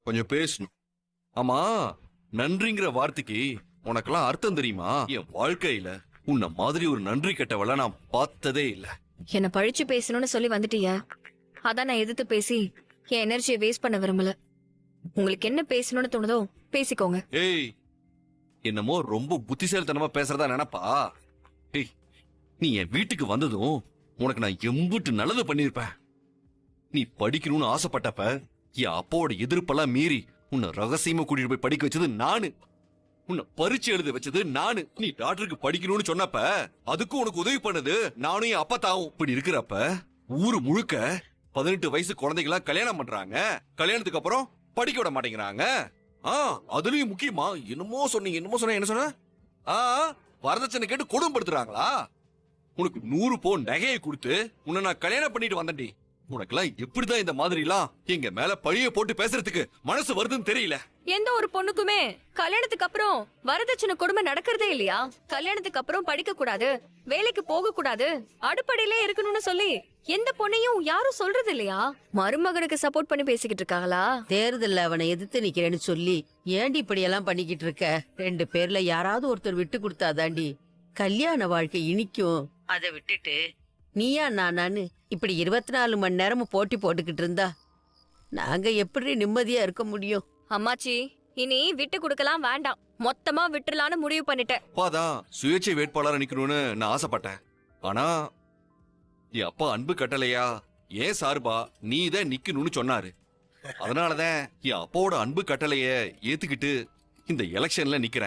கொஞ்சம் பேசணும். ஆமா, நன்றிங்கிற வார்த்தைக்கு உனக்கெல்லாம் அர்த்தம் தெரியுமா? என் வாழ்க்கையில உன்ன மாதிரி ஒரு நன்றி கெட்டவள நான் பார்த்ததே இல்ல. என்ன பழிச்சு பேசணும்னு சொல்லி வந்துட்டீங்க. அதான் நான் எதிர்த்து பேசி என் எனர்ஜியை வேஸ்ட் பண்ண விரும்பல. உங்களுக்கு என்ன பேசணும்னு தோணுதோ பேசிக்கோங்க. ஏய், என்னமோ ரொம்ப புத்திசாலித்தனமா பேசுறதா நினைப்பா? ஏய், நீ என் வீட்டுக்கு வந்ததும் உனக்கு நான் எம்புட்டு நல்லது பண்ணிருப்பேன். நீ படிக்கணும்னு ஆசைப்பட்டப்ப என் அப்பாவோட எதிர்ப்பெல்லாம் மீறி உன்னை ரகசியமா கூட்டிட்டு போய் படிக்க வச்சது நானு. உன்னை பரீட்சை எழுத வச்சது நானு. நீ டாக்டருக்கு படிக்கணும்னு சொன்னப்ப அதுக்கும் உனக்கு உதவி பண்ணது நானும் என் அப்பா தாவும். இப்படி இருக்கிறப்ப ஊரு முழுக்க 18 வயசு குழந்தைகளா கல்யாணம் பண்றாங்க. கல்யாணத்துக்கு அப்புறம் படிக்க விட மாட்டேங்கிறாங்க. அதுலயும் முக்கியமா என்னமோ சொன்னீங்க, என்னமோ சொன்ன, என்ன சொன்ன? வரதட்சணை கேட்டு கொடுமைப்படுத்துறாங்களா? உனக்கு 100 பவுன் நகையை கொடுத்து உன்னை நான் கல்யாணம் பண்ணிட்டு வந்தேன்டி. உனக்கெல்லாம் எப்படிதான் இந்த மாதிரி எல்லாம் எங்க மேல பழிய போட்டு பேசுறதுக்கு மனசு வருதுன்னு தெரியல. எந்த ஒரு பொண்ணுக்குமே கல்யாணத்துக்கு அப்புறம் வரதட்சணை கொடுமை நடக்கிறதே இல்லையா? கல்யாணத்துக்கு அப்புறம் படிக்க கூடாது, வேலைக்கு போக கூடாது, அடுப்படையிலே இருக்கணும்னு சொல்லி எந்த பொண்ணையும் யாரும் சொல்றது இல்லையா? மருமகனுக்கு சப்போர்ட் பண்ணி பேசிக்கிட்டு இருக்காங்களா? தேர்தல்ல அவனை எதிர்த்து நிக்கிறேன்னு சொல்லி ஏண்டி இப்படி எல்லாம் பண்ணிக்கிட்டு இருக்க? 2 பேர்ல யாராவது ஒருத்தர் விட்டு கொடுத்தாதாண்டி கல்யாண வாழ்க்கை இனிக்கும். அதை விட்டுட்டு நீயா நானான்னு இப்படி 24 மணி நேரமும் போட்டி போட்டுக்கிட்டு இருந்தா நாங்க எப்படி நிம்மதியா இருக்க முடியும்? அம்மாச்சி, இனி விட்டு கொடுக்கலாம் வேண்டாம், மொத்தமா விட்டுலான்னு முடிவு பண்ணிட்டேன். அப்பாதான் சுயேட்சை வேட்பாளரா நிக்கணும்னு நான் ஆசைப்பட்டேன். ஆனா என் அப்பா அன்பு கட்டளையா ஏன் சார்பா நீ தான் நிக்கணும்னு சொன்னாரு. அதனாலதான் என் அப்பாவோட அன்பு கட்டளைய ஏத்துக்கிட்டு இந்த எலெக்ஷன்ல நிக்கிறேன்.